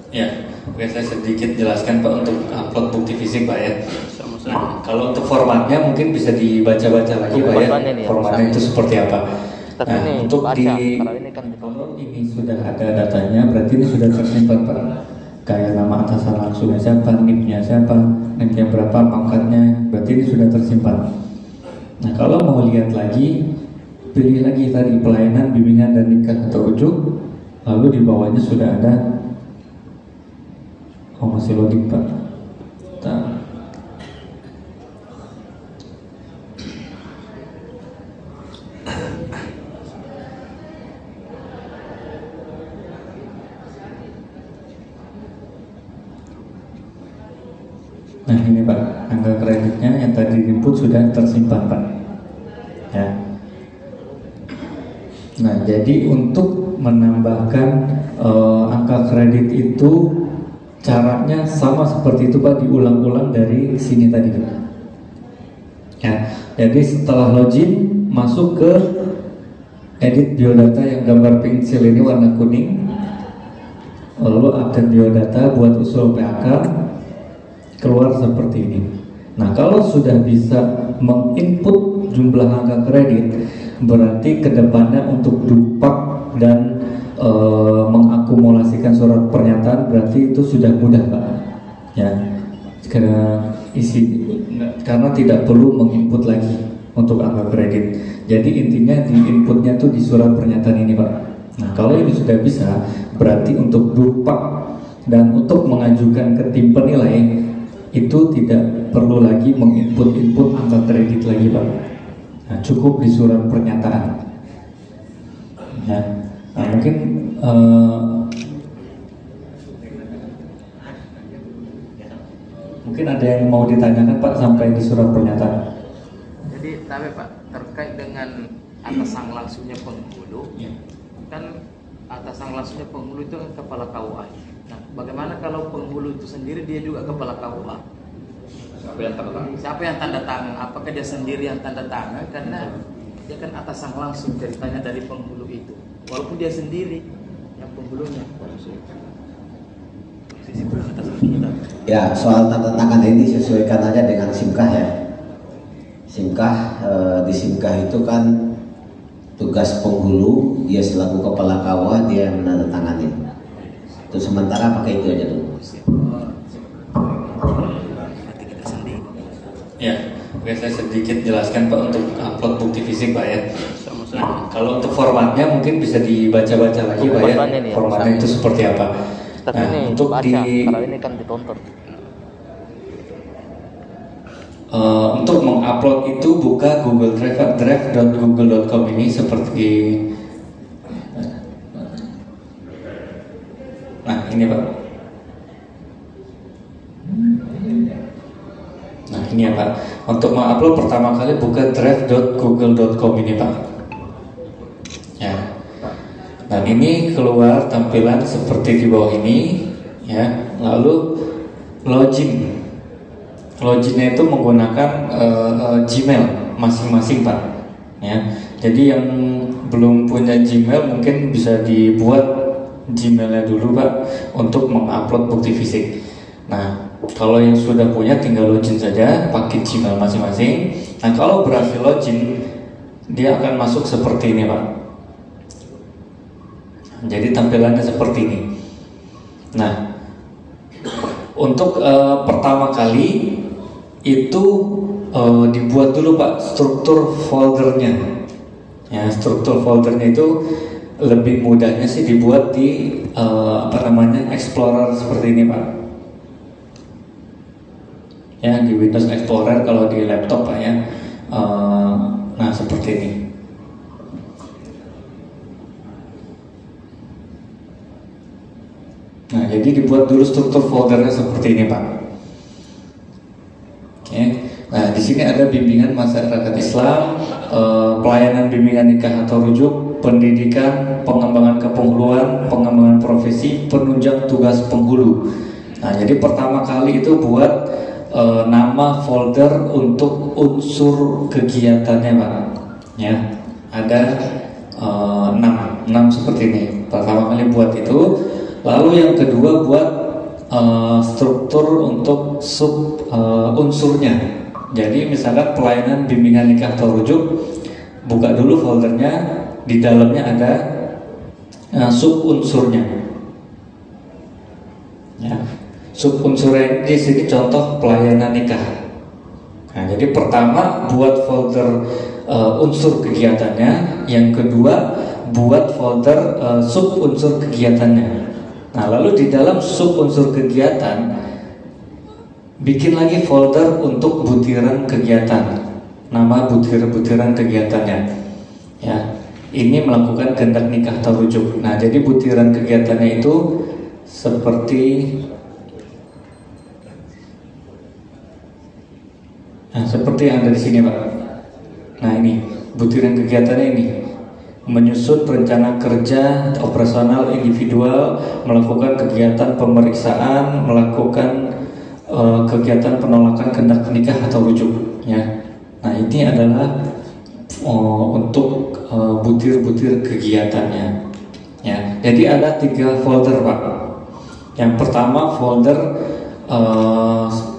Ya, oke, saya sedikit jelaskan Pak untuk upload bukti fisik Pak ya. Nah, kalau untuk formatnya mungkin bisa dibaca-baca lagi Pak ya. Formatnya itu seperti apa? Nah, untuk kalau ini sudah ada datanya, berarti ini sudah tersimpan Pak. Kayak nama atasan langsungnya siapa, NIP-nya siapa, NIP-nya berapa, pangkatnya, berarti ini sudah tersimpan. Nah, kalau mau lihat lagi, pilih lagi tadi pelayanan, bimbingan dan nikah atau rujuk, lalu di bawahnya sudah ada, oh masih loading Pak. Nah ini Pak, angka kreditnya yang tadi input sudah tersimpan Pak ya. Nah jadi untuk menambahkan angka kredit itu caranya sama seperti itu Pak, diulang-ulang dari sini tadi Pak ya. Jadi setelah login masuk ke edit biodata yang gambar pensil ini warna kuning, lalu update biodata buat usul PAK, keluar seperti ini. Nah kalau sudah bisa menginput jumlah angka kredit, berarti kedepannya untuk dupak dan mengakumulasikan surat pernyataan berarti itu sudah mudah Pak ya, karena tidak perlu menginput lagi untuk angka kredit. Jadi intinya di inputnya tuh di surat pernyataan ini Pak. Nah kalau ini sudah bisa, berarti untuk dupak dan untuk mengajukan ke tim penilai itu tidak perlu lagi menginput angka kredit lagi Pak. Nah, cukup di surat pernyataan ya. Nah, mungkin ada yang mau ditanyakan Pak sampai di surat pernyataan. Jadi tapi Pak, terkait dengan atasan langsungnya penghulu ya. Kan atasan langsungnya penghulu itu kan kepala KUA. Nah, bagaimana kalau penghulu itu sendiri dia juga kepala KUA? Siapa yang tanda tangan? Apakah dia sendiri yang tanda tangan? Karena dia kan atasan langsung ceritanya dari penghulu itu. Walaupun dia sendiri yang penghulunya. Ya, soal tanda tangan ini sesuaikan aja dengan SIMKAH ya. SIMKAH, di SIMKAH itu kan tugas penghulu, dia selaku kepala KUA dia menandatangani. Itu sementara pakai itu aja dulu. Ya, oke, saya sedikit jelaskan Pak untuk upload bukti fisik Pak ya. Nah, kalau untuk formatnya mungkin bisa dibaca-baca lagi Pak ya. Formatnya itu seperti apa? Nah, untuk kalau ini kan ditonton. Untuk mengupload itu buka Google Drive, drive.google.com ini seperti. Nah ini Pak. Nah ini ya Pak. Untuk mengupload pertama kali buka drive.google.com ini Pak. Ya. Dan ini keluar tampilan seperti di bawah ini ya. Lalu login. Loginnya itu menggunakan Gmail masing-masing Pak ya. Jadi yang belum punya Gmail mungkin bisa dibuat Gmailnya dulu Pak untuk mengupload bukti fisik. Nah kalau yang sudah punya tinggal login saja pakai Gmail masing-masing. Nah kalau berhasil login dia akan masuk seperti ini Pak. Jadi tampilannya seperti ini. Nah untuk pertama kali itu dibuat dulu Pak struktur foldernya ya. Struktur foldernya itu lebih mudahnya sih dibuat di Explorer seperti ini Pak ya, di Windows Explorer kalau di laptop Pak ya. Nah seperti ini. Nah jadi dibuat dulu struktur foldernya seperti ini Pak. Nah, di sini ada bimbingan masyarakat Islam, pelayanan bimbingan nikah atau rujuk, pendidikan, pengembangan kepenghuluan, pengembangan profesi, penunjang tugas penghulu. Nah, jadi pertama kali itu buat nama folder untuk unsur kegiatannya, Pak. Ya, ada 6 seperti ini. Pertama kali buat itu, Lalu yang kedua buat struktur untuk sub unsurnya. Jadi misalkan pelayanan bimbingan nikah atau rujuk, buka dulu foldernya, di dalamnya ada sub unsurnya. Ya, sub unsurnya di sini contoh pelayanan nikah. Nah, jadi pertama buat folder unsur kegiatannya, yang kedua buat folder sub unsur kegiatannya. Nah, lalu di dalam sub unsur kegiatan bikin lagi folder untuk butiran kegiatan, nama butiran kegiatannya. Ya, ini melakukan kehendak nikah atau rujuk. Nah, jadi butiran kegiatannya itu seperti yang ada di sini, Pak. Nah, ini butiran kegiatannya ini: menyusun rencana kerja operasional individual, melakukan kegiatan pemeriksaan, melakukan kegiatan penolakan kehendak nikah atau rujuk. Ya. Nah, ini adalah untuk butir-butir kegiatannya. Ya. Jadi ada 3 folder, Pak. Yang pertama folder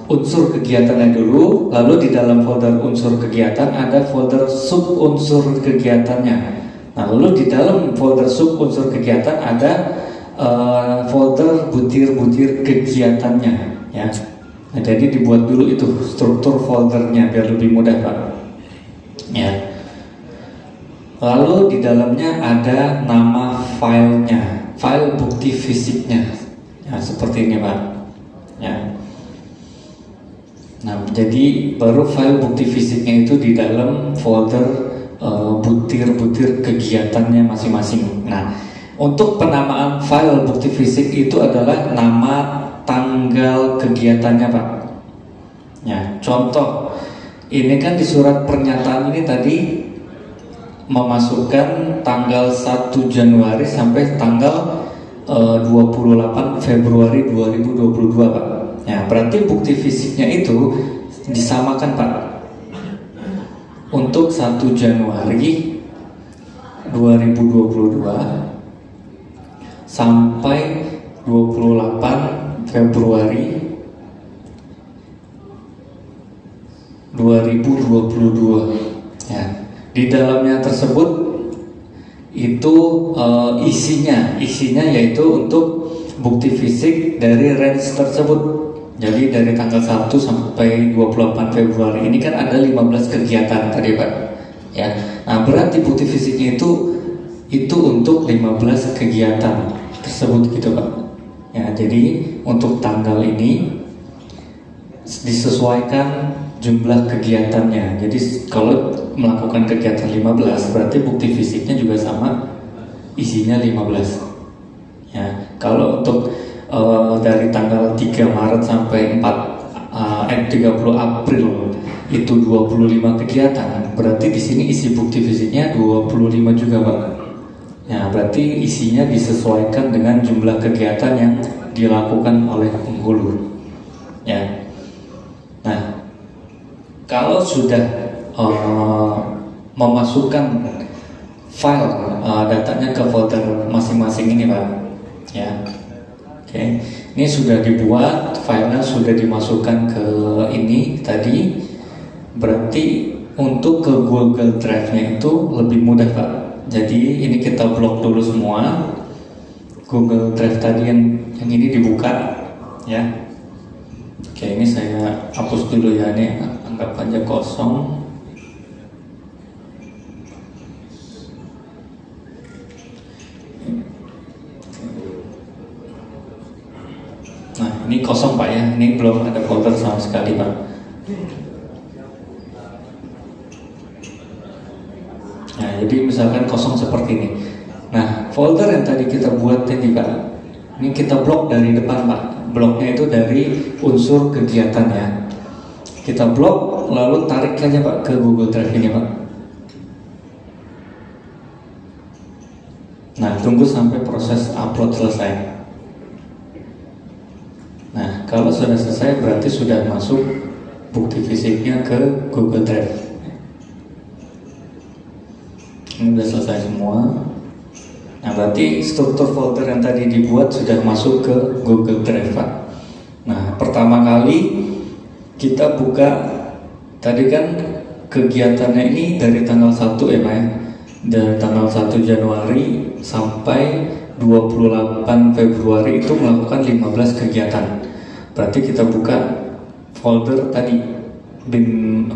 unsur kegiatannya dulu, lalu di dalam folder unsur kegiatan ada folder sub unsur kegiatannya. Nah, lalu di dalam folder sub unsur kegiatan ada folder butir-butir kegiatannya, ya. Nah, jadi dibuat dulu itu struktur foldernya biar lebih mudah, Pak. Ya. Lalu di dalamnya ada nama filenya, file bukti fisiknya, ya, seperti ini, Pak. Ya. Nah, jadi baru file bukti fisiknya itu di dalam folder butir-butir kegiatannya masing-masing. Nah, untuk penamaan file bukti fisik itu adalah nama tanggal kegiatannya, Pak. Ya, contoh ini kan di surat pernyataan ini tadi memasukkan tanggal 1 Januari sampai tanggal 28 Februari 2022, Pak. Ya, berarti bukti fisiknya itu disamakan, Pak. Untuk 1 Januari 2022 sampai 28 Februari 2022. Ya, di dalamnya tersebut itu isinya yaitu untuk bukti fisik dari range tersebut. Jadi dari tanggal 1 sampai 28 Februari ini kan ada 15 kegiatan tadi, Pak. Ya. Nah, berarti bukti fisiknya itu untuk 15 kegiatan tersebut gitu, Pak. Ya, jadi untuk tanggal ini disesuaikan jumlah kegiatannya. Jadi kalau melakukan kegiatan 15 berarti bukti fisiknya juga sama, isinya 15. Ya, kalau untuk dari tanggal 3 Maret sampai 30 April itu 25 kegiatan, berarti di sini isi bukti fisiknya 25 juga, Pak. Ya, berarti isinya disesuaikan dengan jumlah kegiatan yang dilakukan oleh penghulu. Ya. Nah, kalau sudah memasukkan file datanya ke folder masing-masing ini, Pak. Ya. Oke, ini sudah dibuat, filenya sudah dimasukkan ke ini tadi. Berarti untuk ke Google Drive-nya itu lebih mudah, Pak. Jadi ini kita blok dulu semua. Google Drive tadi yang ini dibuka, ya. Oke, ini saya hapus dulu ya, ini anggap aja kosong. Nah, ini kosong, Pak, ya. Ini belum ada folder sama sekali, Pak. Nah, jadi misalkan kosong seperti ini. Nah, folder yang tadi kita buat ini, Pak, ini kita blok dari depan, Pak. Bloknya itu dari unsur kegiatannya. Kita blok, lalu tarik aja, Pak, ke Google Drive ini, Pak. Nah, tunggu sampai proses upload selesai. Nah, kalau sudah selesai berarti sudah masuk bukti fisiknya ke Google Drive. Ini sudah selesai semua. Nah, berarti struktur folder yang tadi dibuat sudah masuk ke Google Drive, Pak. Nah, pertama kali kita buka, tadi kan kegiatannya ini dari tanggal 1 ya Pak ya, dari tanggal 1 Januari sampai 28 Februari itu melakukan 15 kegiatan. Berarti kita buka folder tadi,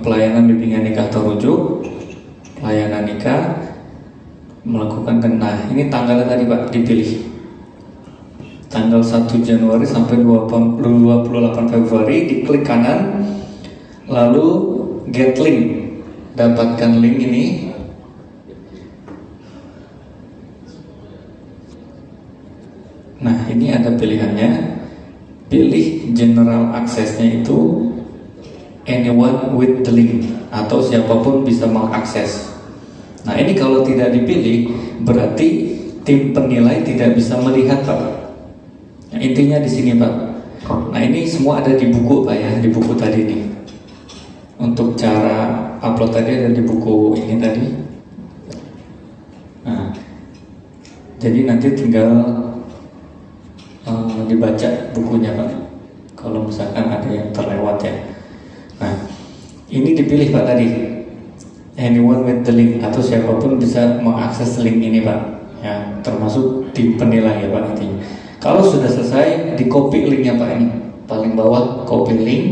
pelayanan bimbingan nikah terwujud, pelayanan nikah, melakukan nah ini tanggalnya tadi Pak dipilih, tanggal 1 Januari sampai 28 Februari, diklik kanan, lalu get link, dapatkan link ini. Nah, ini ada pilihannya, pilih general access-nya itu anyone with the link, atau siapapun bisa mengakses. Nah, ini kalau tidak dipilih berarti tim penilai tidak bisa melihat Pak. Nah, intinya di sini Pak. Nah, ini semua ada di buku Pak ya, di buku tadi nih. Untuk cara upload tadi ada di buku ini tadi. Nah, jadi nanti tinggal dibaca bukunya Pak. Kalau misalkan ada yang terlewat ya. Nah, ini dipilih Pak tadi, anyone with the link, atau siapapun bisa mengakses link ini Pak. Ya, termasuk tim penilai ya Pak intinya. Kalau sudah selesai, di copy linknya Pak, ini paling bawah, copy link.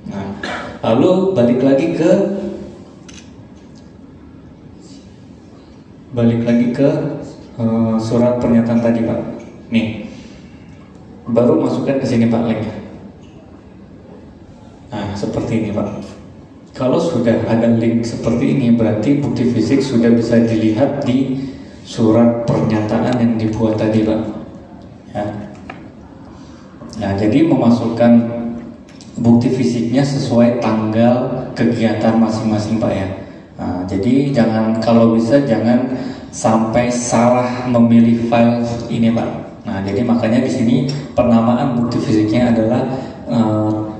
Nah, lalu balik lagi ke surat pernyataan tadi Pak. Nih, baru masukkan ke sini Pak linknya. Nah, seperti ini Pak. Kalau sudah ada link seperti ini, berarti bukti fisik sudah bisa dilihat di surat pernyataan yang dibuat tadi Pak. Ya. Nah, jadi memasukkan bukti fisiknya sesuai tanggal kegiatan masing-masing Pak ya. Nah, jadi kalau bisa jangan sampai salah memilih file ini Pak. Nah, jadi makanya di sini penamaan bukti fisiknya adalah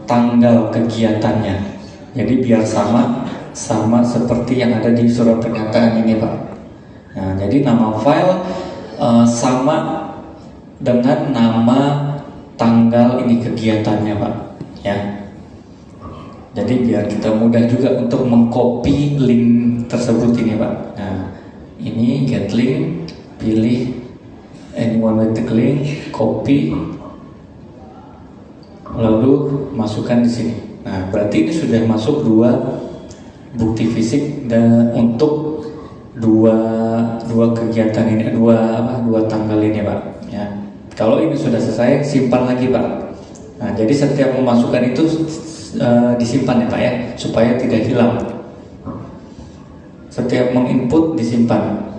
tanggal kegiatannya. Jadi biar sama seperti yang ada di surat pernyataan ini Pak. Nah, jadi nama file sama dengan nama tanggal ini kegiatannya Pak ya. Jadi biar kita mudah juga untuk mengcopy link tersebut ini Pak. Nah, ini get link, pilih anyone with the link, copy, lalu masukkan di sini. Nah, berarti ini sudah masuk 2 bukti fisik dan untuk dua kegiatan ini, dua tanggal ini Pak ya. Kalau ini sudah selesai, simpan lagi Pak. Nah, jadi setiap memasukkan itu disimpan ya Pak ya, supaya tidak hilang. Setiap menginput disimpan.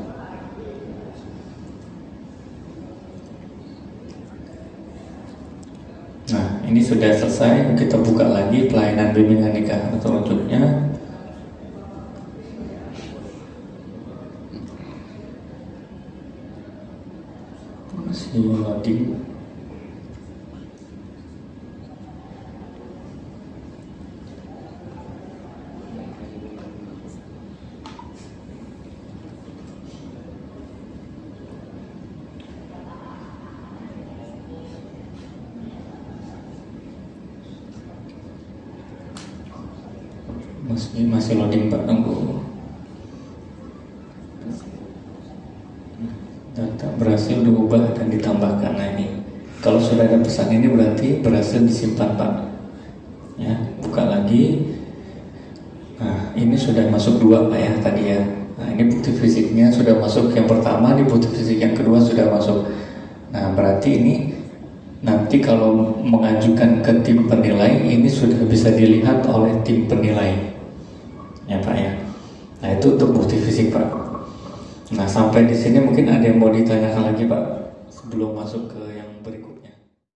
Nah, ini sudah selesai. Kita buka lagi pelayanan bimbingan nikah atau rujuknya. Masih loading. Masih loading Pak, tunggu. Data berhasil diubah dan ditambahkan. Nah, ini kalau sudah ada pesan ini berarti berhasil disimpan Pak ya. Buka lagi. Nah, ini sudah masuk 2 Pak ya tadi ya. Nah, ini bukti fisiknya sudah masuk yang pertama, di bukti fisik yang kedua sudah masuk. Nah, berarti ini nanti kalau mengajukan ke tim penilai, ini sudah bisa dilihat oleh tim penilai ya Pak ya. Nah, itu untuk bukti fisik Pak. Nah, sampai di sini mungkin ada yang mau ditanyakan lagi Pak sebelum masuk ke yang berikut.